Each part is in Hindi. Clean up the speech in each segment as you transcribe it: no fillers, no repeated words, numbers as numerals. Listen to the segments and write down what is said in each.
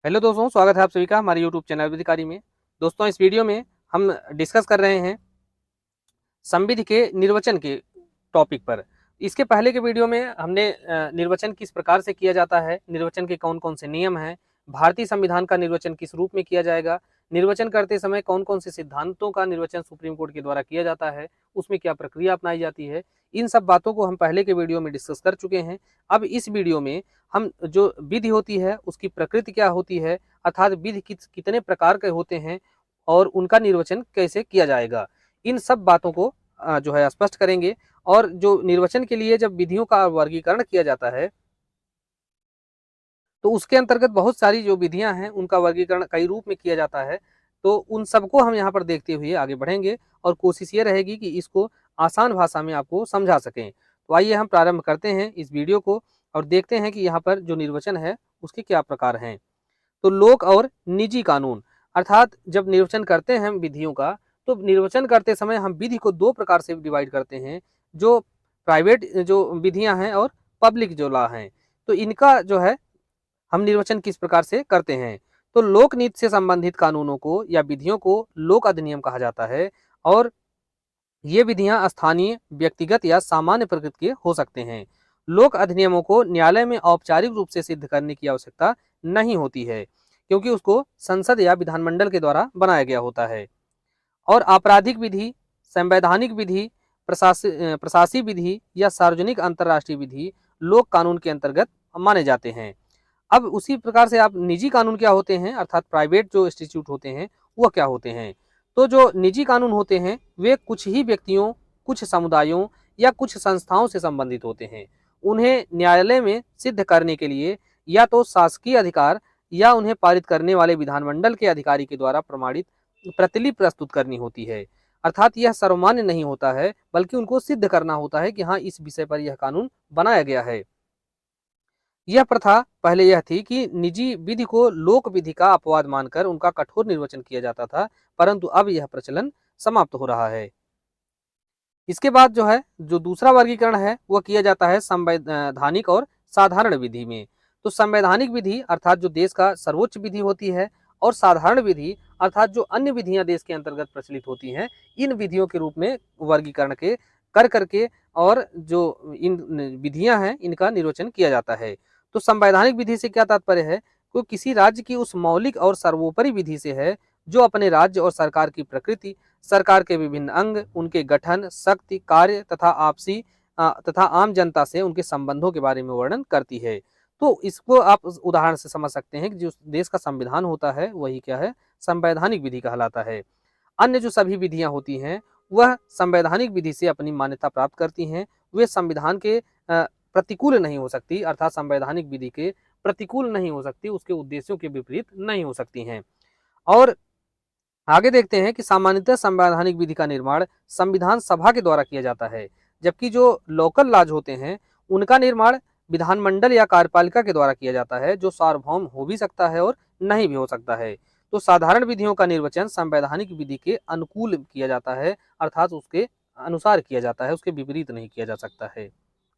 हेलो दोस्तों, स्वागत है आप सभी का हमारे यूट्यूब चैनल विधिकारी में। दोस्तों, इस वीडियो में हम डिस्कस कर रहे हैं संविधि के निर्वचन के टॉपिक पर। इसके पहले के वीडियो में हमने निर्वचन किस प्रकार से किया जाता है, निर्वचन के कौन कौन से नियम हैं, भारतीय संविधान का निर्वचन किस रूप में किया जाएगा, निर्वचन करते समय कौन कौन से सिद्धांतों का निर्वचन सुप्रीम कोर्ट के द्वारा किया जाता है, उसमें क्या प्रक्रिया अपनाई जाती है, इन सब बातों को हम पहले के वीडियो में डिस्कस कर चुके हैं। अब इस वीडियो में हम जो विधि होती है उसकी प्रकृति क्या होती है, अर्थात विधि कितने प्रकार के होते हैं और उनका निर्वचन कैसे किया जाएगा, इन सब बातों को जो है स्पष्ट करेंगे। और जो निर्वचन के लिए जब विधियों का वर्गीकरण किया जाता है तो उसके अंतर्गत बहुत सारी जो विधियां हैं उनका वर्गीकरण कई रूप में किया जाता है। तो उन सबको हम यहाँ पर देखते हुए आगे बढ़ेंगे और कोशिश ये रहेगी कि इसको आसान भाषा में आपको समझा सकें। तो आइए हम प्रारंभ करते हैं इस वीडियो को और देखते हैं कि यहाँ पर जो निर्वचन है उसके क्या प्रकार हैं। तो लोक और निजी कानून, अर्थात जब निर्वचन करते हैं हम विधियों का, तो निर्वचन करते समय हम विधि को दो प्रकार से डिवाइड करते हैं, जो प्राइवेट जो विधियां हैं और पब्लिक जो लॉ हैं। तो इनका जो है हम निर्वचन किस प्रकार से करते हैं। तो लोक नीति से संबंधित कानूनों को या विधियों को लोक अधिनियम कहा जाता है और ये विधियां स्थानीय, व्यक्तिगत या सामान्य प्रकृति के हो सकते हैं। लोक अधिनियमों को न्यायालय में औपचारिक रूप से सिद्ध करने की आवश्यकता नहीं होती है, क्योंकि उसको संसद या विधानमंडल के द्वारा बनाया गया होता है। और आपराधिक विधि, संवैधानिक विधि, प्रशासनिक विधि या सार्वजनिक अंतर्राष्ट्रीय विधि लोक कानून के अंतर्गत माने जाते हैं। अब उसी प्रकार से आप निजी कानून क्या होते हैं, अर्थात प्राइवेट जो इंस्टीट्यूट होते हैं वह क्या होते हैं। तो जो निजी कानून होते हैं वे कुछ ही व्यक्तियों, कुछ समुदायों या कुछ संस्थाओं से संबंधित होते हैं। उन्हें न्यायालय में सिद्ध करने के लिए या तो शासकीय अधिकार या उन्हें पारित करने वाले विधानमंडल के अधिकारी के द्वारा प्रमाणित प्रतिलिपि प्रस्तुत करनी होती है। अर्थात यह सर्वमान्य नहीं होता है, बल्कि उनको सिद्ध करना होता है कि हाँ, इस विषय पर यह कानून बनाया गया है। यह प्रथा पहले यह थी कि निजी विधि को लोक विधि का अपवाद मानकर उनका कठोर निर्वचन किया जाता था, परंतु अब यह प्रचलन समाप्त हो रहा है। इसके बाद जो है जो दूसरा वर्गीकरण है वह किया जाता है संवैधानिक और साधारण विधि में। तो संवैधानिक विधि अर्थात जो देश का सर्वोच्च विधि होती है, और साधारण विधि अर्थात जो अन्य विधियां देश के अंतर्गत प्रचलित होती हैं, इन विधियों के रूप में वर्गीकरण के कर करके और जो इन विधियां हैं इनका निर्वचन किया जाता है। तो संवैधानिक विधि से क्या तात्पर्य है, को किसी राज्य की उस मौलिक और सर्वोपरि विधि से है जो अपने राज्य और सरकार की प्रकृति, सरकार के विभिन्न अंग, उनके गठन, शक्ति, कार्य तथा आपसी तथा आम जनता से उनके संबंधों के बारे में वर्णन करती है। तो इसको आप उस उदाहरण से समझ सकते हैं कि जो देश का संविधान होता है वही क्या है, संवैधानिक विधि कहलाता है। अन्य जो सभी विधियां होती हैं वह संवैधानिक विधि से अपनी मान्यता प्राप्त करती हैं। वे संविधान के प्रतिकूल नहीं हो सकती, अर्थात संवैधानिक विधि के प्रतिकूल नहीं हो सकती, उसके उद्देश्यों के विपरीत नहीं हो सकती हैं। और आगे देखते हैं कि सामान्यतः संवैधानिक विधि का निर्माण संविधान सभा के द्वारा किया जाता है, जबकि जो लोकल लॉज होते हैं उनका निर्माण विधानमंडल या कार्यपालिका के द्वारा किया जाता है, जो सार्वभौम हो भी सकता है और नहीं भी हो सकता है। तो साधारण विधियों का निर्वचन संवैधानिक विधि के अनुकूल किया जाता है, अर्थात उसके अनुसार किया जाता है, उसके विपरीत नहीं किया जा सकता है।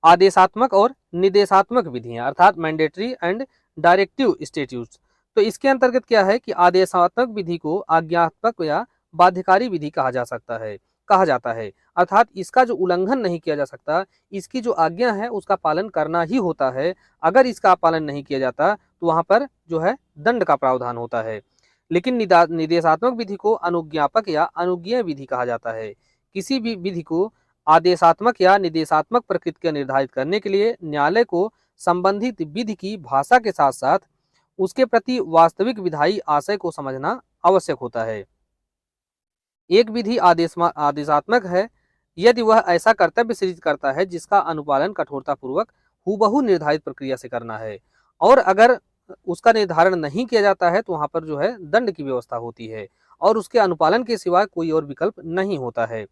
आदेशात्मक और निर्देशात्मक विधियां अर्थात मैंडेटरी एंड डायरेक्टिव स्टेट्यूट्स। तो इसके अंतर्गत क्या है कि आदेशात्मक विधि को आज्ञात्मक या बाध्यकारी विधि कहा जाता है, अर्थात इसका जो उल्लंघन नहीं किया जा सकता, इसकी जो आज्ञा है उसका पालन करना ही होता है। अगर इसका पालन नहीं किया जाता तो वहां पर जो है दंड का प्रावधान होता है। लेकिन निर्देशात्मक विधि को अनुज्ञापक या अनुज्ञेय विधि कहा जाता है। किसी भी विधि को आदेशात्मक या निर्देशात्मक प्रकृति का निर्धारित करने के लिए न्यायालय को संबंधित विधि की भाषा के साथ साथ उसके प्रति वास्तविक विधायी आशय को समझना आवश्यक होता है। एक विधि आदेशात्मक है यदि वह ऐसा कर्तव्य सृजित करता है जिसका अनुपालन कठोरता पूर्वक हूबहू निर्धारित प्रक्रिया से करना है, और अगर उसका निर्धारण नहीं किया जाता है तो वहां पर जो है दंड की व्यवस्था होती है और उसके अनुपालन के सिवाय कोई और विकल्प नहीं होता है।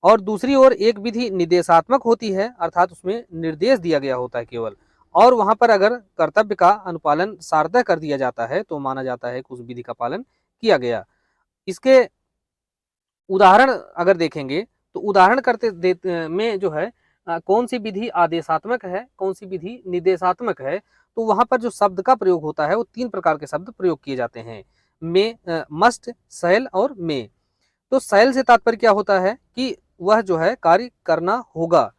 और दूसरी ओर एक विधि निर्देशात्मक होती है, अर्थात उसमें निर्देश दिया गया होता है केवल, और वहां पर अगर कर्तव्य का अनुपालन सार्थक कर दिया जाता है तो माना जाता है कि उस विधि का पालन किया गया। इसके उदाहरण अगर देखेंगे तो उदाहरण करते में जो है कौन सी विधि आदेशात्मक है, कौन सी विधि निर्देशात्मक है, तो वहां पर जो शब्द का प्रयोग होता है वो 3 प्रकार के शब्द प्रयोग किए जाते हैं, मे, मस्ट, शैल और मे। तो शैल से तात्पर्य क्या होता है कि वह जो है कार्य करना होगा।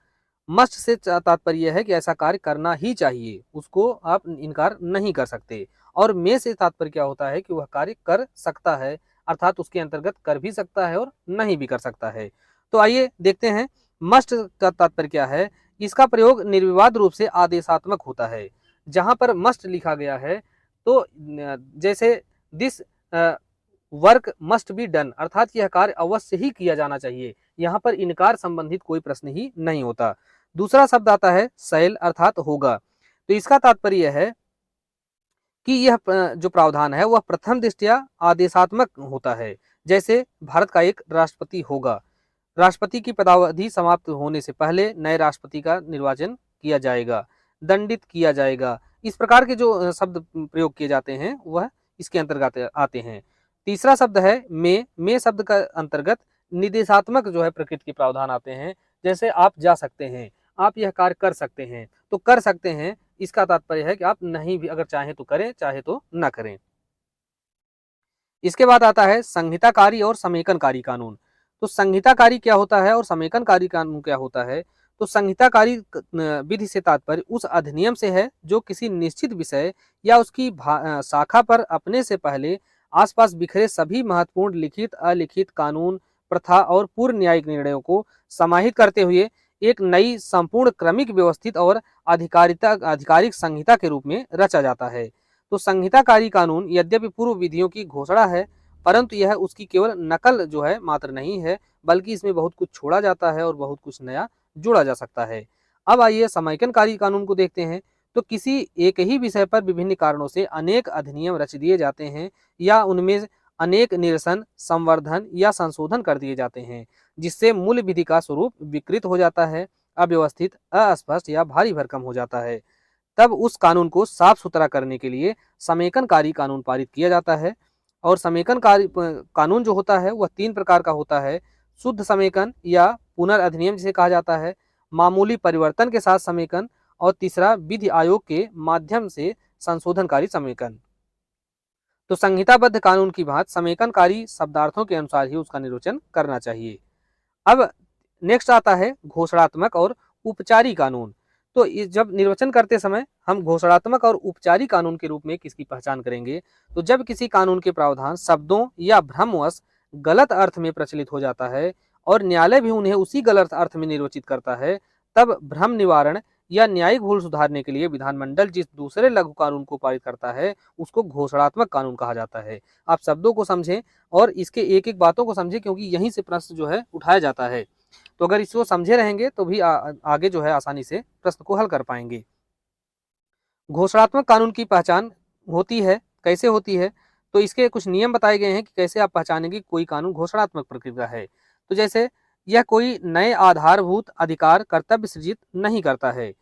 मस्ट से तात्पर्य यह है कि ऐसा कार्य करना ही चाहिए, उसको आप इनकार नहीं कर सकते। और मे से तात्पर्य क्या होता है कि वह कार्य कर सकता है, अर्थात उसके अंतर्गत कर भी सकता है और नहीं भी कर सकता है। तो आइए देखते हैं मस्ट का तात्पर्य क्या है। इसका प्रयोग निर्विवाद रूप से आदेशात्मक होता है। जहां पर मस्ट लिखा गया है तो जैसे this work must be done, अर्थात यह कार्य अवश्य ही किया जाना चाहिए, यहाँ पर इनकार संबंधित कोई प्रश्न ही नहीं होता। दूसरा शब्द आता है शैल, अर्थात होगा। तो इसका तात्पर्य है कि यह जो प्रावधान है वह प्रथम दृष्टया आदेशात्मक होता है। जैसे भारत का एक राष्ट्रपति होगा, राष्ट्रपति की पदावधि समाप्त होने से पहले नए राष्ट्रपति का निर्वाचन किया जाएगा, दंडित किया जाएगा। इस प्रकार के जो शब्द प्रयोग किए जाते हैं वह इसके अंतर्गत आते हैं। तीसरा शब्द है मे शब्द का अंतर्गत निर्देशात्मक जो है प्रकृति के प्रावधान आते हैं। जैसे आप जा सकते हैं, आप यह कार्य कर सकते हैं, तो कर सकते हैं इसका तात्पर्य है कि आप नहीं भी, अगर चाहे तो करें, चाहे तो न करें। इसके बाद आता है संहिताकारी और समेकनकारी कानून। तो संहिताकारी क्या होता है और समेकनकारी कानून क्या होता है। तो संहिताकारी विधि से तात्पर्य उस अधिनियम से है जो किसी निश्चित विषय या उसकी शाखा पर अपने से पहले आसपास बिखरे सभी महत्वपूर्ण लिखित, अलिखित कानून, प्रथा और पूर्व न्यायिक निर्णयों को समाहित करते हुए एक नई संपूर्ण क्रमिक व्यवस्थित और आधिकारिक संहिता के रूप में रचा जाता है। तो संहिताकारी कानून यद्यपि पूर्व विधियों की घोषणा है, परंतु यह उसकी केवल नकल जो है मात्र नहीं है, बल्कि इसमें बहुत कुछ छोड़ा जाता है और बहुत कुछ नया जोड़ा जा सकता है। अब आइए समेकनकारी कानून को देखते हैं। तो किसी एक ही विषय पर विभिन्न कारणों से अनेक अधिनियम रच दिए जाते हैं या उनमें अनेक निरसन, संवर्धन या संशोधन कर दिए जाते हैं, जिससे मूल विधि का स्वरूप विकृत हो जाता है, अव्यवस्थित, अस्पष्ट या भारी भरकम हो जाता है। तब उस कानून को साफ सुथरा करने के लिए समेकनकारी कानून पारित किया जाता है। और समेकनकारी कानून जो होता है वह 3 प्रकार का होता है। शुद्ध समेकन या पुनर्अधिनियम जिसे कहा जाता है, मामूली परिवर्तन के साथ समेकन, और तीसरा विधि आयोग के माध्यम से संशोधनकारी समेकन। तो संहिताबद्ध कानून की बात समेकनकारी शब्दार्थों के अनुसार ही उसका निर्वचन करना चाहिए। अब नेक्स्ट आता है घोषणात्मक और उपचारी कानून। तो जब निर्वचन करते समय हम घोषणात्मक और उपचारी कानून के रूप में किसकी पहचान करेंगे। तो जब किसी कानून के प्रावधान शब्दों या भ्रमवश गलत अर्थ में प्रचलित हो जाता है और न्यायालय भी उन्हें उसी गलत अर्थ में निर्वचित करता है, तब भ्रम निवारण या न्यायिक भूल सुधारने के लिए विधानमंडल जिस दूसरे लघु कानून को पारित करता है उसको घोषणात्मक कानून कहा जाता है। आप शब्दों को समझें और इसके एक एक बातों को समझें, क्योंकि यहीं से प्रश्न जो है उठाया जाता है। तो अगर इसको समझे रहेंगे तो भी आगे जो है आसानी से प्रश्न को हल कर पाएंगे। घोषणात्मक कानून की पहचान होती है, कैसे होती है। तो इसके कुछ नियम बताए गए हैं कि कैसे आप पहचानेंगे कोई कानून घोषणात्मक प्रकृति का है। तो जैसे यह कोई नए आधारभूत अधिकार कर्तव्य सृजित नहीं करता है,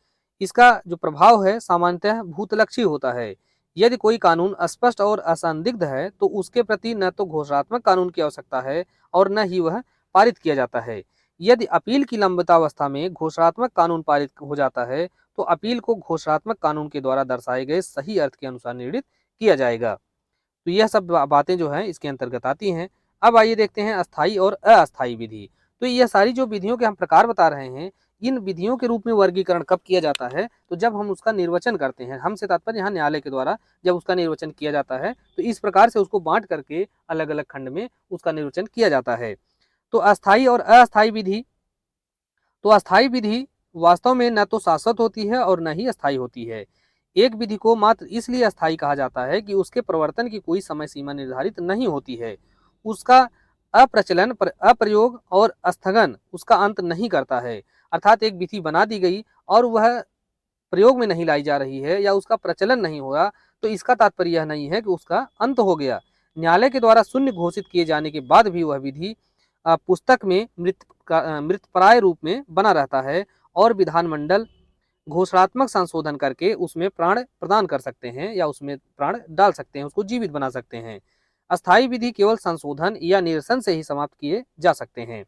इसका जो प्रभाव है सामान्यतः भूतलक्षी होता है। यदि कोई कानून स्पष्ट और असंदिग्ध है तो उसके प्रति न तो घोषणात्मक कानून की आवश्यकता है और न ही वह पारित किया जाता है। यदि अपील की लंबितावस्था में घोषणात्मक कानून पारित हो जाता है तो अपील को घोषणात्मक कानून के द्वारा दर्शाए गए सही अर्थ के अनुसार निर्णित किया जाएगा। तो यह सब बातें जो हैं इसके अंतर्गत आती हैं। अब आइए देखते हैं अस्थायी और अस्थायी विधि। तो यह सारी जो विधियों के हम प्रकार बता रहे हैं, इन विधियों के रूप में वर्गीकरण कब किया जाता है। तो जब हम उसका निर्वचन करते हैं, हमसे तात्पर्य यहाँ न्यायालय के द्वारा जब उसका निर्वचन किया जाता है तो इस प्रकार से उसको बांट करके अलग अलग खंड में उसका निर्वचन किया जाता है। तो अस्थायी और अस्थायी विधि। तो अस्थायी विधि वास्तव में न तो शाश्वत होती है और न ही अस्थायी होती है। एक विधि को मात्र इसलिए अस्थायी कहा जाता है कि उसके प्रवर्तन की कोई समय सीमा निर्धारित नहीं होती है। उसका अप्रचलन, अप्रयोग और स्थगन उसका अंत नहीं करता है। अर्थात एक विधि बना दी गई और वह प्रयोग में नहीं लाई जा रही है या उसका प्रचलन नहीं हुआ, तो इसका तात्पर्य यह नहीं है कि उसका अंत हो गया। न्यायालय के द्वारा शून्य घोषित किए जाने के बाद भी वह विधि पुस्तक में मृतप्राय रूप में बना रहता है और विधानमंडल घोषणात्मक संशोधन करके उसमें प्राण प्रदान कर सकते हैं या उसमें प्राण डाल सकते हैं, उसको जीवित बना सकते हैं। अस्थायी विधि केवल संशोधन या निरसन से ही समाप्त किए जा सकते हैं।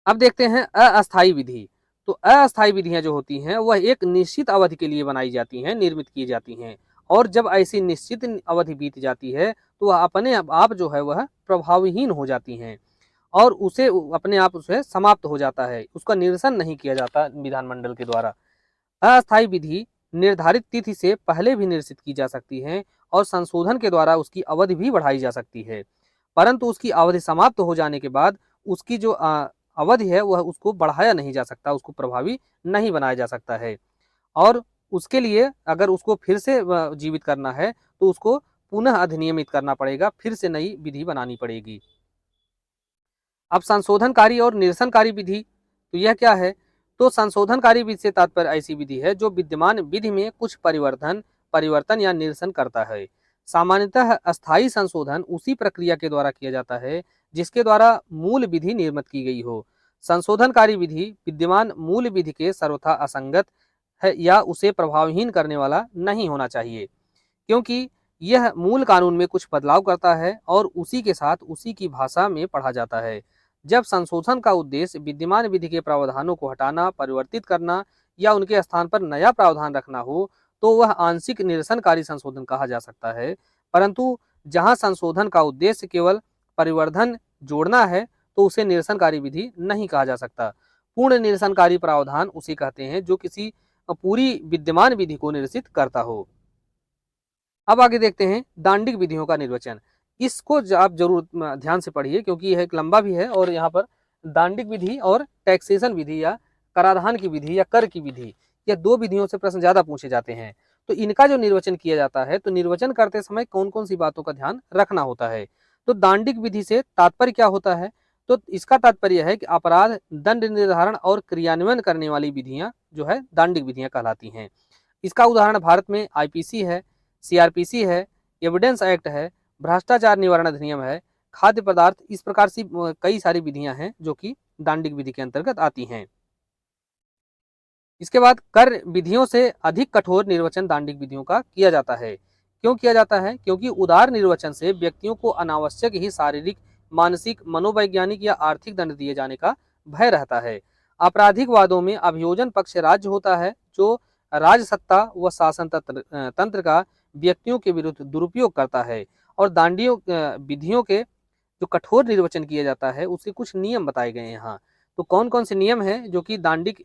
अब देखते हैं अस्थायी विधि। तो अस्थायी विधियां जो होती हैं वह एक निश्चित अवधि के लिए बनाई जाती हैं, निर्मित की जाती हैं, और जब ऐसी निश्चित अवधि बीत जाती है तो वह अपने आप जो है वह प्रभावहीन हो जाती हैं और उसे अपने आप उसे समाप्त हो जाता है, उसका निरसन नहीं किया जाता विधानमंडल के द्वारा। अस्थायी विधि निर्धारित तिथि से पहले भी निरसित की जा सकती है और संशोधन के द्वारा उसकी अवधि भी बढ़ाई जा सकती है, परंतु उसकी अवधि समाप्त हो जाने के बाद उसकी जो अवधि है वह उसको बढ़ाया नहीं जा सकता, उसको प्रभावी नहीं बनाया जा सकता है। और उसके लिए अगर उसको फिर से जीवित करना है तो उसको पुनः अधिनियमित करना पड़ेगा, फिर से नई विधि बनानी पड़ेगी। अब संशोधनकारी और निरसनकारी विधि, तो यह क्या है? तो संशोधनकारी विधि से तात्पर्य ऐसी विधि है जो विद्यमान विधि में कुछ परिवर्तन या निरसन करता है। सामान्यतः अस्थायी संशोधन उसी प्रक्रिया के द्वारा किया जाता है जिसके द्वारा मूल विधि निर्मित की गई हो। संशोधनकारी विधि विद्यमान मूल विधि के सर्वथा असंगत है या उसे प्रभावहीन करने वाला नहीं होना चाहिए, क्योंकि यह मूल कानून में कुछ बदलाव करता है और उसी के साथ उसी की भाषा में पढ़ा जाता है। जब संशोधन का उद्देश्य विद्यमान विधि के प्रावधानों को हटाना, परिवर्तित करना या उनके स्थान पर नया प्रावधान रखना हो, तो वह आंशिक निरसनकारी संशोधन कहा जा सकता है। परंतु जहां संशोधन का उद्देश्य केवल परिवर्धन जोड़ना है, तो उसे निरसनकारी विधि नहीं कहा जा सकता। पूर्ण निरसनकारी प्रावधान उसे कहते हैं जो किसी पूरी विद्यमान विधि को निरसित करता हो। अब आगे देखते हैं दांडिक विधियों का निर्वचन। इसको आप जरूर ध्यान से पढ़िए क्योंकि यह एक लंबा भी है और यहाँ पर दांडिक विधि और टैक्सेशन विधि या कराधान की विधि या कर की विधि, यह दो विधियों से प्रश्न ज्यादा पूछे जाते हैं। तो इनका जो निर्वचन किया जाता है, तो निर्वचन करते समय कौन कौन सी बातों का ध्यान रखना होता है। तो दांडिक विधि से तात्पर्य क्या होता है? तो इसका तात्पर्य है कि अपराध दंड निर्धारण और क्रियान्वयन करने वाली विधियां जो है दांडिक विधियां कहलाती हैं। इसका उदाहरण भारत में आईपीसी है, सीआरपीसी है, एविडेंस एक्ट है, भ्रष्टाचार निवारण अधिनियम है, खाद्य पदार्थ, इस प्रकार से कई सारी विधियां हैं जो कि दांडिक विधि के अंतर्गत आती हैं। इसके बाद कर विधियों से अधिक कठोर निर्वचन दांडिक विधियों का किया जाता है। क्यों किया जाता है? क्योंकि उदार निर्वचन से व्यक्तियों को अनावश्यक ही शारीरिक, मानसिक, मनोवैज्ञानिक या आर्थिक दंड दिए जाने का भय रहता है। आपराधिक वादों में अभियोजन पक्ष राज्य होता है जो राजसत्ता व शासन तंत्र का व्यक्तियों के विरुद्ध दुरुपयोग करता है। और दांडियों विधियों के जो कठोर निर्वचन किया जाता है उसके कुछ नियम बताए गए हैं यहाँ। तो कौन कौन से नियम हैं जो कि दांडिक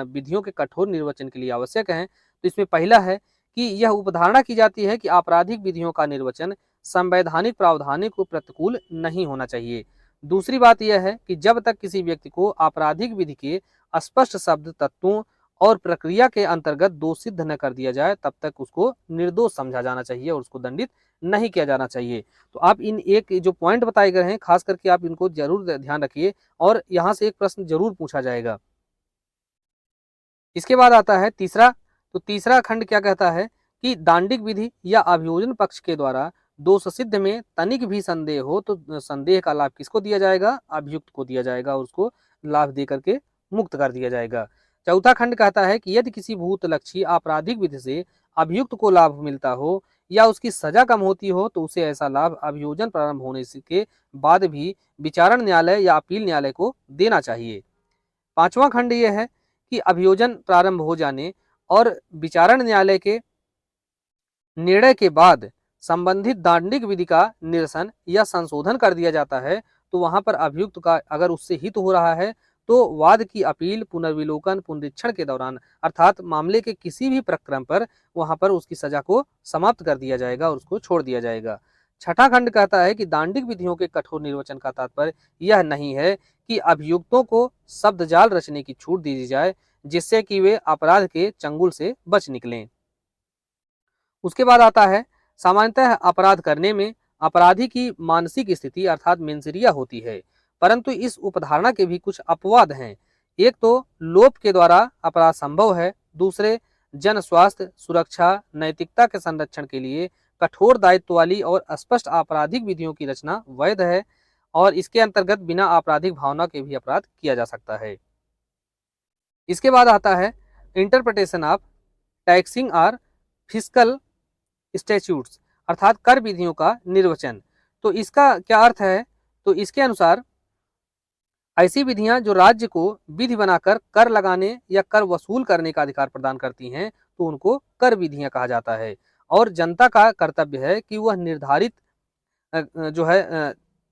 विधियों के कठोर निर्वचन के लिए आवश्यक हैं? तो इसमें पहला है कि यह उपधारणा की जाती है कि आपराधिक विधियों का निर्वचन संवैधानिक प्रावधानों को प्रतिकूल नहीं होना चाहिए। दूसरी बात यह है कि जब तक किसी व्यक्ति को आपराधिक विधि के स्पष्ट शब्द, तत्वों और प्रक्रिया के अंतर्गत दोष सिद्ध न कर दिया जाए तब तक उसको निर्दोष समझा जाना चाहिए और उसको दंडित नहीं किया जाना चाहिए। तो आप इन एक जो पॉइंट बताए गए हैं खास करके आप इनको जरूर ध्यान रखिए और यहाँ से एक प्रश्न जरूर पूछा जाएगा। इसके बाद आता है तीसरा। तो तीसरा खंड क्या कहता है कि दांडिक विधि या अभियोजन पक्ष के द्वारा दोष सिद्ध में तनिक भी संदेह हो तो संदेह का लाभ किसको दिया जाएगा? अभियुक्त को दिया जाएगा और उसको लाभ दे करके मुक्त कर दिया जाएगा। चौथा खंड कहता है कि यदि किसी भूतलक्षी आपराधिक विधि से अभियुक्त को लाभ मिलता हो या उसकी सजा कम होती हो तो उसे ऐसा लाभ अभियोजन प्रारंभ होने के बाद भी विचारण न्यायालय या अपील न्यायालय को देना चाहिए। पांचवा खंड यह है कि अभियोजन प्रारंभ हो जाने और विचारण न्यायालय के निर्णय के बाद संबंधित दांडिक विधि का निरसन या संशोधन कर दिया जाता है तो वहां पर अभियुक्त का अगर उससे हित हो रहा है तो वाद की अपील, पुनर्विलोकन, पुनरीक्षण के दौरान अर्थात मामले के किसी भी प्रक्रम पर वहां पर उसकी सजा को समाप्त कर दिया जाएगा और उसको छोड़ दिया जाएगा। छठा खंड कहता है कि दांडिक विधियों के कठोर निर्वचन का तात्पर्य यह नहीं है कि अभियुक्तों को शब्द जाल रचने की छूट दी जाए जिससे कि वे अपराध के चंगुल से बच निकलें। उसके बाद आता है सामान्यतः अपराध करने में अपराधी की मानसिक स्थिति अर्थात मेंसरिया होती है, परंतु इस उपधारणा के भी कुछ अपवाद हैं। एक तो लोप के द्वारा अपराध संभव है, दूसरे जन स्वास्थ्य, सुरक्षा, नैतिकता के संरक्षण के लिए कठोर दायित्व वाली और स्पष्ट आपराधिक विधियों की रचना वैध है और इसके अंतर्गत बिना आपराधिक भावना के भी अपराध किया जा सकता है। इसके बाद आता है interpretation of taxing or fiscal statutes अर्थात कर विधियों का निर्वचन। तो इसका क्या अर्थ है? तो इसके अनुसार ऐसी विधियां जो राज्य को विधि बनाकर कर लगाने या कर वसूल करने का अधिकार प्रदान करती हैं, तो उनको कर विधियां कहा जाता है। और जनता का कर्तव्य है कि वह निर्धारित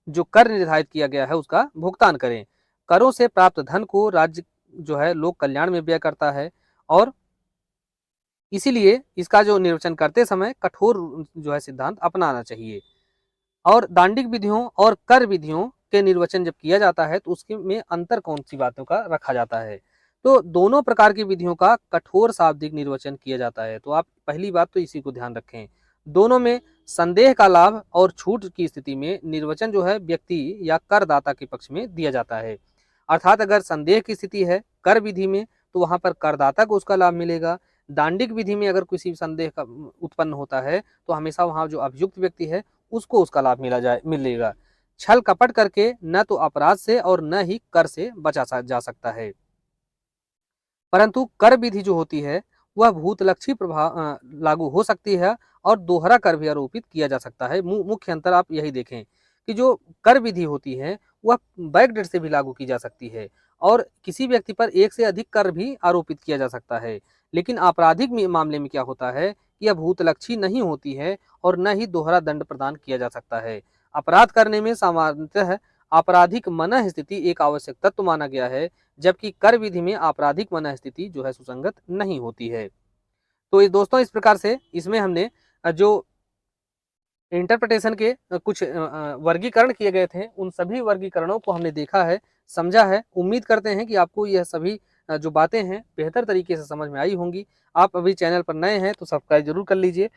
जो कर निर्धारित किया गया है उसका भुगतान करें। करों से प्राप्त धन को राज्य जो है लोक कल्याण में व्यय करता है, और इसीलिए इसका जो निर्वचन करते समय कठोर जो है सिद्धांत अपनाना चाहिए। और दांडिक विधियों और कर विधियों के निर्वचन जब किया जाता है तो उसके में अंतर कौन सी बातों का रखा जाता है? तो दोनों प्रकार की विधियों का कठोर शाब्दिक निर्वचन किया जाता है। तो आप पहली बात तो इसी को ध्यान रखें। दोनों में संदेह का लाभ और छूट की स्थिति में निर्वचन जो है व्यक्ति या करदाता के पक्ष में दिया जाता है। अर्थात अगर संदेह की स्थिति है कर विधि में, तो वहां पर करदाता को उसका लाभ मिलेगा। दांडिक विधि में अगर किसी संदेह का उत्पन्न होता है तो हमेशा वहां जो अभियुक्त व्यक्ति है उसको उसका लाभ मिलेगा। छल कपट करके न तो अपराध से और न ही कर से बचा जा सकता है। परंतु कर विधि जो होती है वह भूतलक्षी प्रभाव लागू हो सकती है, और दोहरा कर भी आरोपित किया जा सकता है। मुख्य अंतर आप यही देखें कि जो कर विधि होती है वह बैकडेट से भी लागू की जा सकती है, और किसी व्यक्ति पर एक से अधिक कर भी आरोपित किया जा सकता है। लेकिन आपराधिक मामले में क्या होता है, यह भूतलक्षी नहीं होती है और न ही दोहरा दंड प्रदान किया जा सकता है। अपराध करने में सामान्यतः आपराधिक मनः स्थिति एक आवश्यक तत्व माना गया है, जबकि कर विधि में आपराधिक मनः स्थिति जो है सुसंगत नहीं होती है। तो ये दोस्तों इस प्रकार से इसमें हमने जो इंटरप्रिटेशन के कुछ वर्गीकरण किए गए थे, उन सभी वर्गीकरणों को हमने देखा है, समझा है। उम्मीद करते हैं कि आपको यह सभी जो बातें हैं बेहतर तरीके से समझ में आई होंगी। आप अभी चैनल पर नए हैं तो सब्सक्राइब जरूर कर लीजिए।